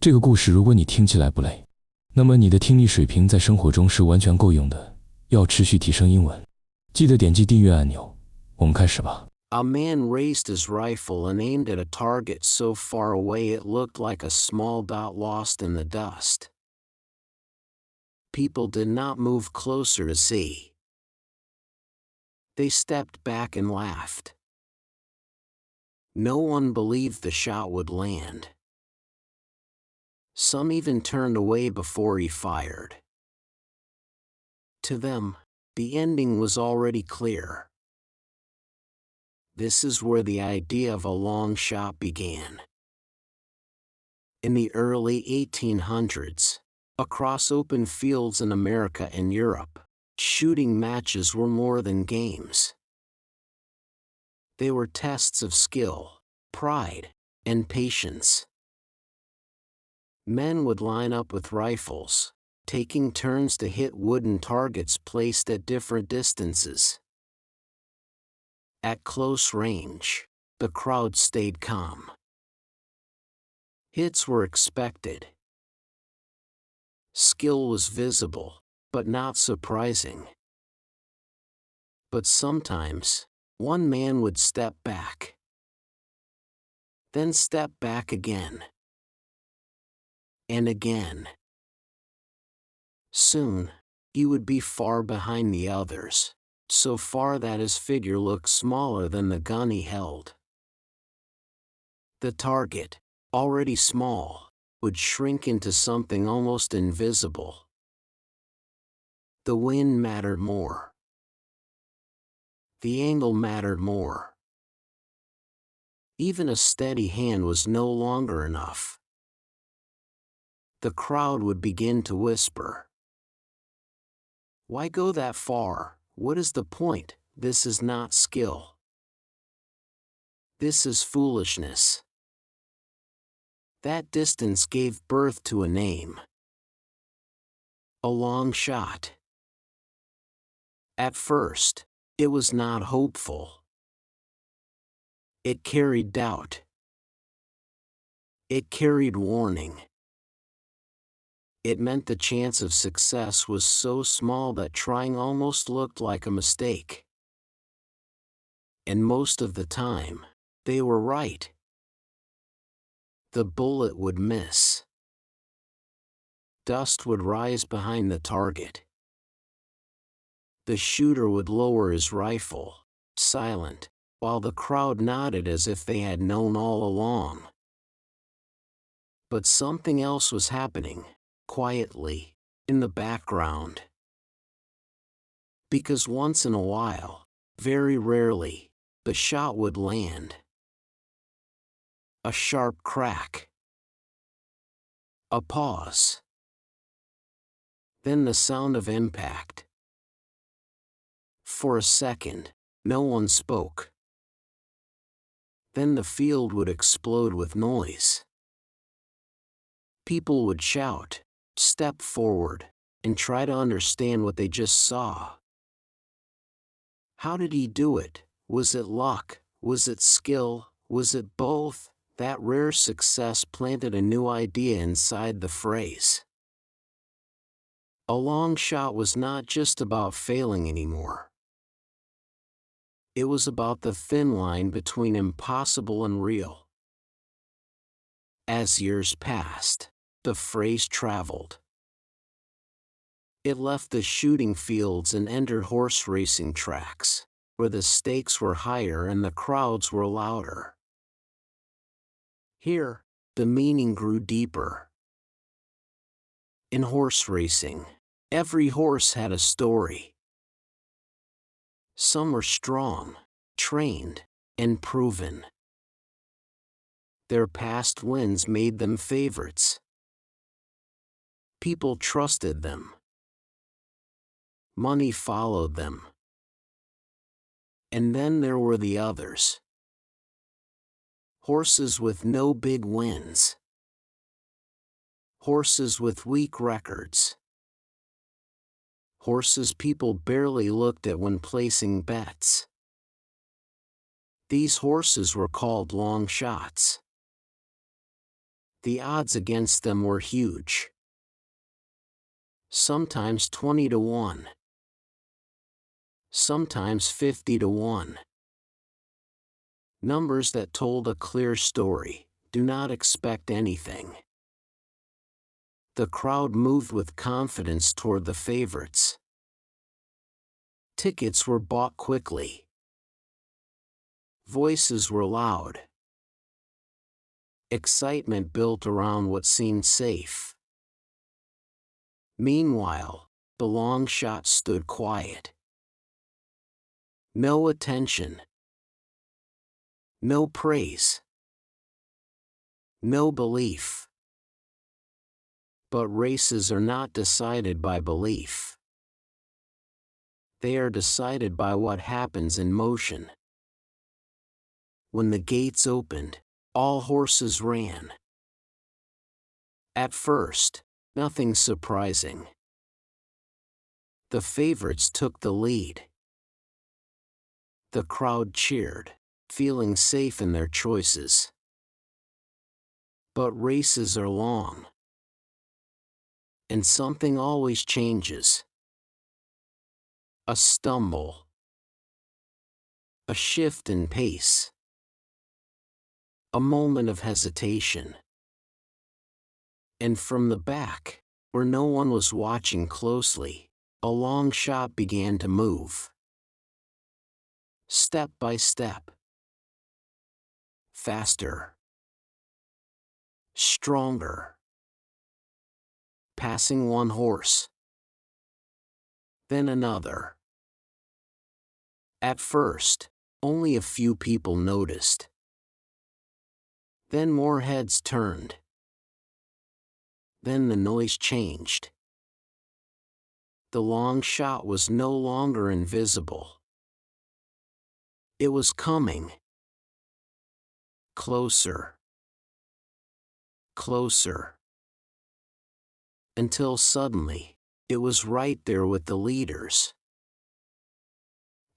这个故事如果你听起来不累，那么你的听力水平在生活中是完全够用的。要持续提升英文，记得点击订阅按钮。我们开始吧。A man raised his rifle and aimed at a target so far away it looked like a small dot lost in the dust. People did not move closer to see. They stepped back and laughed. No one believed the shot would land. Some even turned away before he fired. To them, the ending was already clear. This is where the idea of a long shot began. In the early 1800s, across open fields in America and Europe, shooting matches were more than games. They were tests of skill, pride, and patience. Men would line up with rifles, taking turns to hit wooden targets placed at different distances. At close range, the crowd stayed calm. Hits were expected. Skill was visible, but not surprising. But sometimes, one man would step back. Then step back again. And again. Soon, he would be far behind the others, so far that his figure looked smaller than the gun he held. The target, already small, would shrink into something almost invisible. The wind mattered more. The angle mattered more. Even a steady hand was no longer enough. The crowd would begin to whisper. Why go that far? What is the point? This is not skill. This is foolishness. That distance gave birth to a name. A long shot. At first, it was not hopeful. It carried doubt. It carried warning. It meant the chance of success was so small that trying almost looked like a mistake. And most of the time, they were right. The bullet would miss. Dust would rise behind the target. The shooter would lower his rifle, silent, while the crowd nodded as if they had known all along. But something else was happening. Quietly, in the background. Because once in a while, very rarely, the shot would land. A sharp crack. A pause. Then the sound of impact. For a second, no one spoke. Then the field would explode with noise. People would shout, step forward, and try to understand what they just saw. How did he do it? Was it luck? Was it skill? Was it both? That rare success planted a new idea inside the phrase. A long shot was not just about failing anymore. It was about the thin line between impossible and real. As years passed, the phrase traveled. It left the shooting fields and entered horse racing tracks, where the stakes were higher and the crowds were louder. Here, the meaning grew deeper. In horse racing, every horse had a story. Some were strong, trained, and proven. Their past wins made them favorites. People trusted them. Money followed them. And then there were the others. Horses with no big wins. Horses with weak records. Horses people barely looked at when placing bets. These horses were called long shots. the odds against them were huge. Sometimes 20 to 1. Sometimes 50 to 1. Numbers that told a clear story. Do not expect anything. The crowd moved with confidence toward the favorites. Tickets were bought quickly. Voices were loud. Excitement built around what seemed safe. Meanwhile, the long shot stood quiet. No attention. No praise. No belief. But races are not decided by belief. They are decided by what happens in motion. When the gates opened, all horses ran. At first, nothing surprising. The favorites took the lead. The crowd cheered, feeling safe in their choices. But races are long. And something always changes. A stumble. A shift in pace. A moment of hesitation. And from the back, where no one was watching closely, a long shot began to move. Step by step. Faster. Stronger. Passing one horse. Then another. At first, only a few people noticed. Then more heads turned. Then the noise changed. The long shot was no longer invisible. It was coming. Closer. Closer. Until suddenly, it was right there with the leaders.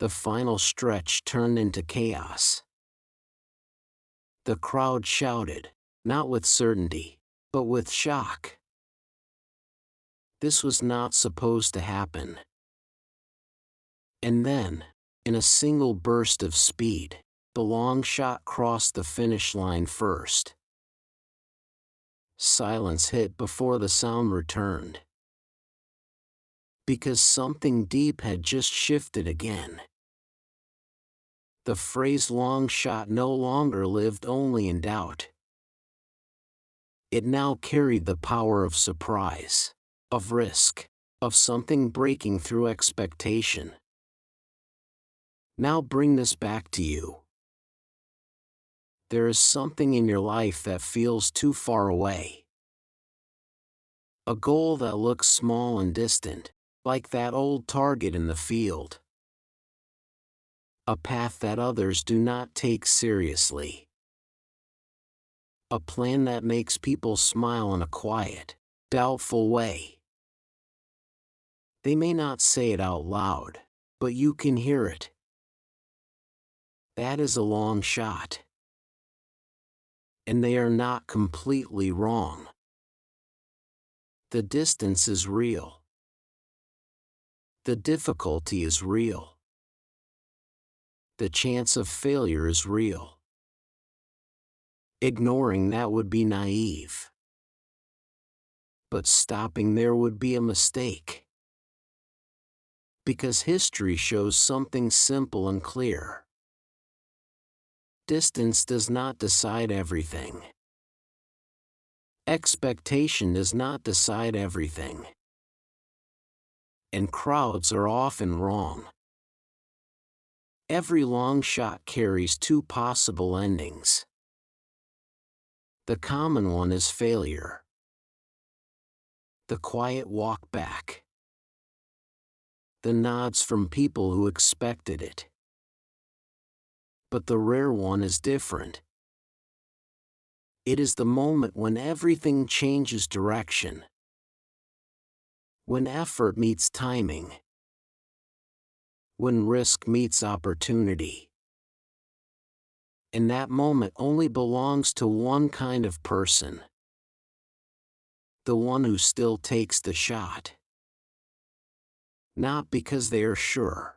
The final stretch turned into chaos. The crowd shouted, not with certainty, but with shock. This was not supposed to happen. And then, in a single burst of speed, the long shot crossed the finish line first. Silence hit before the sound returned. Because something deep had just shifted again. The phrase long shot no longer lived only in doubt. It now carried the power of surprise, of risk, of something breaking through expectation. Now bring this back to you. There is something in your life that feels too far away. A goal that looks small and distant, like that old target in the field. A path that others do not take seriously. A plan that makes people smile in a quiet, doubtful way. They may not say it out loud, but you can hear it. That is a long shot. And they are not completely wrong. The distance is real. The difficulty is real. The chance of failure is real. Ignoring that would be naive. But stopping there would be a mistake. Because history shows something simple and clear. Distance does not decide everything. Expectation does not decide everything. And crowds are often wrong. Every long shot carries two possible endings. The common one is failure. The quiet walk back. The nods from people who expected it. But the rare one is different. It is the moment when everything changes direction. When effort meets timing. When risk meets opportunity. And that moment only belongs to one kind of person. the one who still takes the shot. Not because they are sure.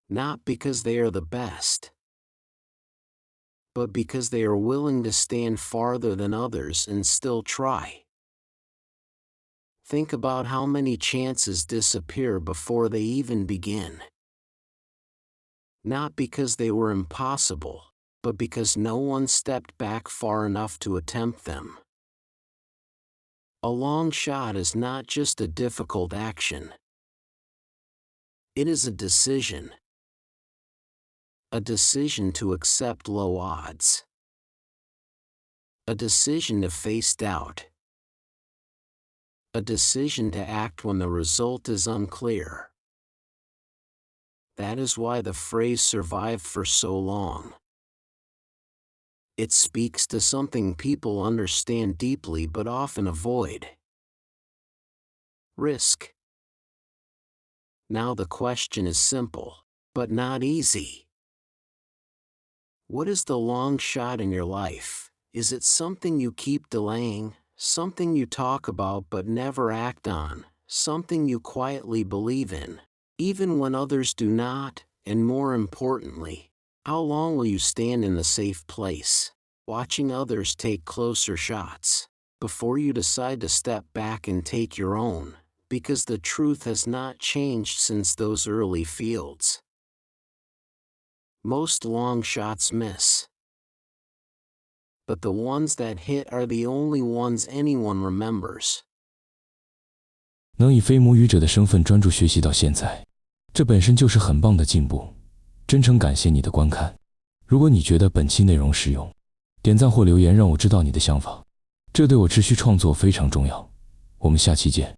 Not because they are the best. But because they are willing to stand farther than others and still try. Think about how many chances disappear before they even begin. Not because they were impossible, but because no one stepped back far enough to attempt them. A long shot is not just a difficult action. It is a decision. A decision to accept low odds. A decision to face doubt. A decision to act when the result is unclear. That is why the phrase survived for so long. It speaks to something people understand deeply but often avoid. Risk. Now the question is simple, but not easy. What is the long shot in your life? Is it something you keep delaying, something you talk about but never act on, something you quietly believe in, even when others do not? And more importantly, how long will you stand in the safe place, watching others take closer shots, before you decide to step back and take your own? Because the truth has not changed since those early fields. Most long shots miss. But the ones that hit are the only ones anyone remembers. 能以非母语者的身份专注学习到现在，这本身就是很棒的进步。真诚感谢你的观看。如果你觉得本期内容实用，点赞或留言让我知道你的想法，这对我持续创作非常重要。我们下期见。